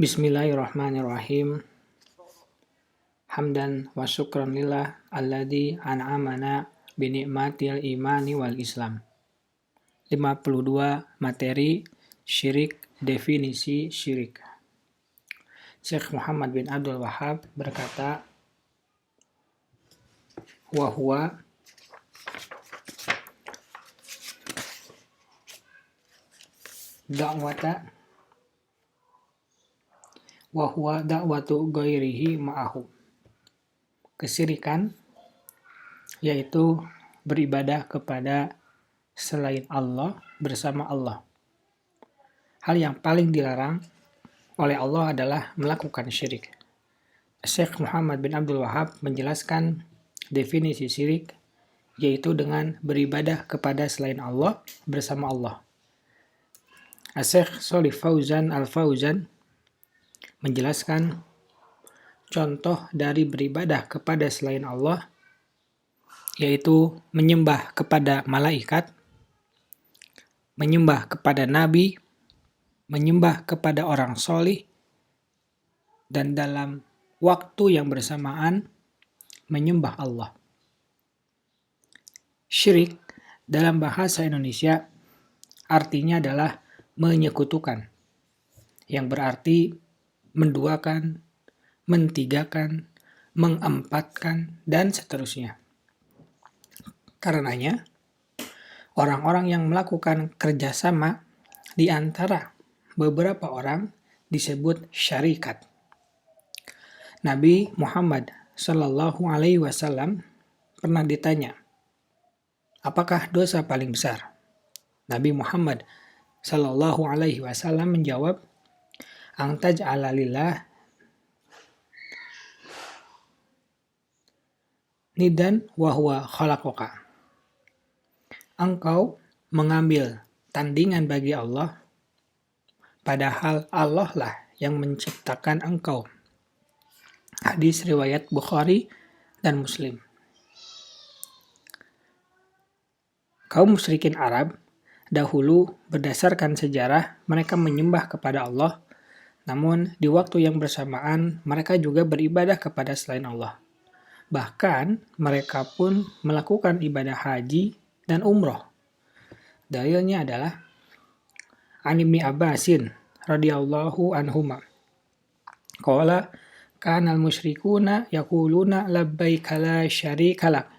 Bismillahirrahmanirrahim. Hamdan wa syukran lillah alladzi an'amana bi ni'matil imani wal Islam. 52 materi syirik, definisi syirik. Syekh Muhammad bin Abdul Wahhab berkata, wa huwa da'watu ghairihi ma'ahu. Kesyirikan yaitu beribadah kepada selain Allah bersama Allah. Hal yang paling dilarang oleh Allah adalah melakukan syirik. Syekh Muhammad bin Abdul Wahhab menjelaskan definisi syirik yaitu dengan beribadah kepada selain Allah bersama Allah. Syekh Shalih Fauzan Al-Fauzan menjelaskan contoh dari beribadah kepada selain Allah yaitu menyembah kepada malaikat, menyembah kepada nabi, menyembah kepada orang solih, dan dalam waktu yang bersamaan menyembah Allah. Syirik dalam bahasa Indonesia artinya adalah menyekutukan, yang berarti menduakan, mentigakan, mengempatkan, dan seterusnya. Karenanya, orang-orang yang melakukan kerjasama di antara beberapa orang disebut syarikat. Nabi Muhammad Shallallahu Alaihi Wasallam pernah ditanya, apakah dosa paling besar? Nabi Muhammad Shallallahu Alaihi Wasallam menjawab, ang taj'ala lillah nidan wa huwa khalaqaka. Engkau mengambil tandingan bagi Allah, padahal Allah lah yang menciptakan engkau. Hadis riwayat Bukhari dan Muslim. Kaum musyrikin Arab dahulu berdasarkan sejarah mereka menyembah kepada Allah, namun di waktu yang bersamaan mereka juga beribadah kepada selain Allah. Bahkan mereka pun melakukan ibadah haji dan umroh. Dalilnya adalah An Ibni Abbasin radhiyallahu anhuma. Qala kana al-musyrikuna yaquluna labbaika la syarika lak.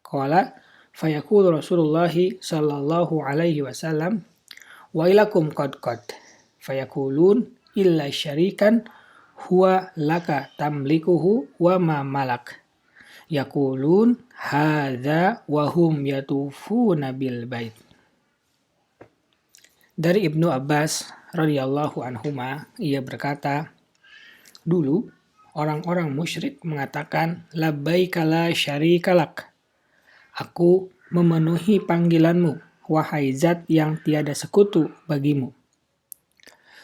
Qala fayaqulu Rasulullah sallallahu alaihi wasallam wa ilakum qad fayaqulun illa syarikan huwa laka tamlikuhu wa ma malak. Yaqulun hadza wa hum yatufuna bil bait. Dari Ibnu Abbas radhiyallahu anhuma, ia berkata, dulu orang-orang musyrik mengatakan labbaika la syarika lak. Aku memenuhi panggilanmu, wahai zat yang tiada sekutu bagimu.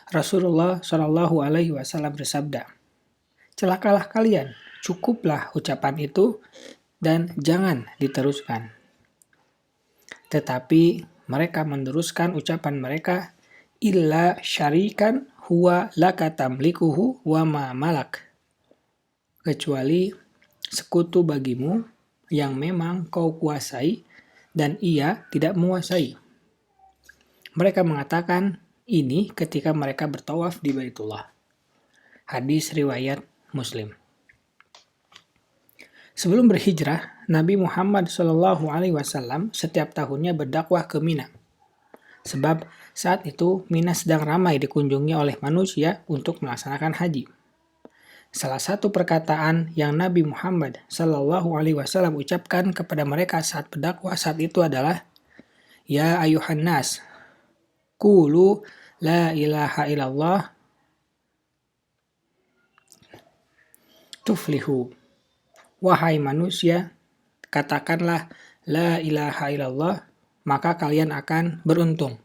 Rasulullah Shallallahu Alaihi Wasallam bersabda, celakalah kalian, cukuplah ucapan itu dan jangan diteruskan. Tetapi mereka meneruskan ucapan mereka, illa syarikan huwa laka tamlikuhu wa ma malak. Kecuali sekutu bagimu yang memang kau kuasai dan ia tidak menguasai. Mereka mengatakan ini ketika mereka bertawaf di Baitullah. Hadis riwayat Muslim. Sebelum berhijrah, Nabi Muhammad SAW setiap tahunnya berdakwah ke Mina. Sebab saat itu Mina sedang ramai dikunjungi oleh manusia untuk melaksanakan haji. Salah satu perkataan yang Nabi Muhammad SAW ucapkan kepada mereka saat berdakwah saat itu adalah, ya ayuhan nas, qulu la ilaha illallah tuflihu. Wahai manusia, katakanlah la ilaha illallah, maka kalian akan beruntung.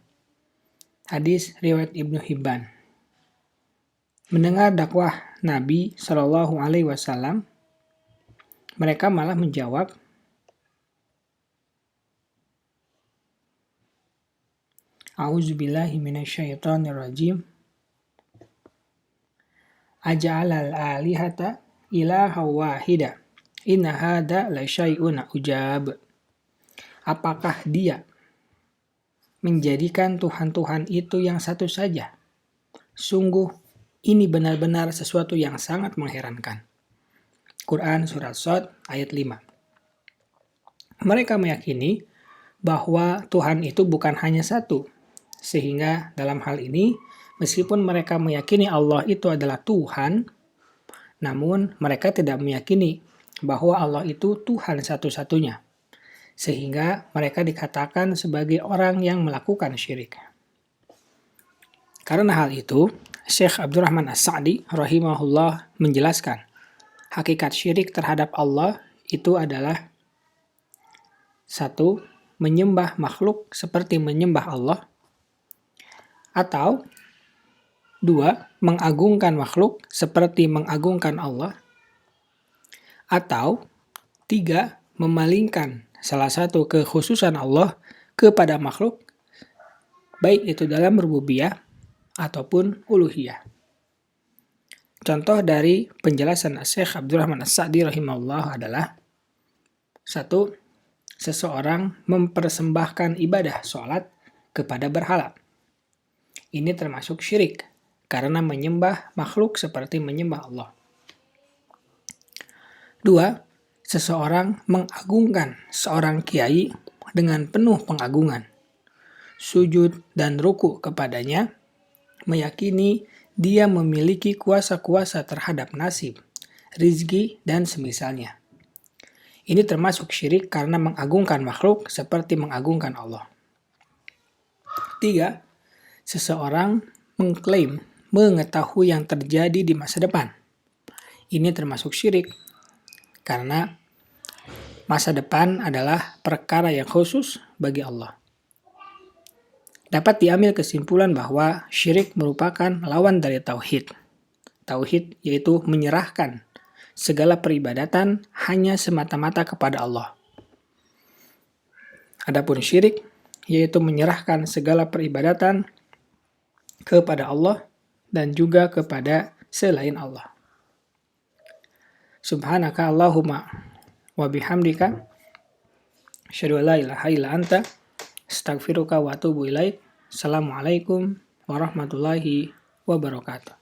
Hadis riwayat Ibnu Hibban. Mendengar dakwah Nabi Shallallahu Alaihi Wasallam, mereka malah menjawab, A'udzubillahi minasyaitonirrajim. aja'alal alihata ilaha wahida inna hadza la syai'un ujab. Apakah dia menjadikan Tuhan-Tuhan itu yang satu saja? Sungguh, ini benar-benar sesuatu yang sangat mengherankan. Quran Surat Shad ayat 5. Mereka meyakini bahwa Tuhan itu bukan hanya satu. Sehingga dalam hal ini, meskipun mereka meyakini Allah itu adalah Tuhan, namun mereka tidak meyakini bahwa Allah itu Tuhan satu-satunya. Sehingga mereka dikatakan sebagai orang yang melakukan syirik. Karena hal itu, Syekh Abdurrahman As-Sa'di rahimahullah menjelaskan, hakikat syirik terhadap Allah itu adalah 1. Menyembah makhluk seperti menyembah Allah, atau 2. Mengagungkan makhluk seperti mengagungkan Allah, atau 3. Memalingkan salah satu kekhususan Allah kepada makhluk, baik itu dalam rububiyah ataupun uluhiyah. Contoh dari penjelasan Syekh Abdurrahman As-Sa'di rahimahullah adalah 1. Seseorang mempersembahkan ibadah sholat kepada berhala. Ini termasuk syirik, karena menyembah makhluk seperti menyembah Allah. 2. Seseorang mengagungkan seorang kiai dengan penuh pengagungan, sujud dan ruku kepadanya, meyakini dia memiliki kuasa-kuasa terhadap nasib, rizki, dan semisalnya. Ini termasuk syirik karena mengagungkan makhluk seperti mengagungkan Allah. 3. Seseorang mengklaim mengetahui yang terjadi di masa depan. Ini termasuk syirik karena masa depan adalah perkara yang khusus bagi Allah. Dapat diambil kesimpulan bahwa syirik merupakan lawan dari tauhid. Tauhid yaitu menyerahkan segala peribadatan hanya semata-mata kepada Allah. Adapun syirik yaitu menyerahkan segala peribadatan kepada Allah dan juga kepada selain Allah. Subhanaka Allahumma wa bihamdika asyhadu an la ilaha illa anta astaghfiruka wa atubu ilaik. Assalamualaikum warahmatullahi wabarakatuh.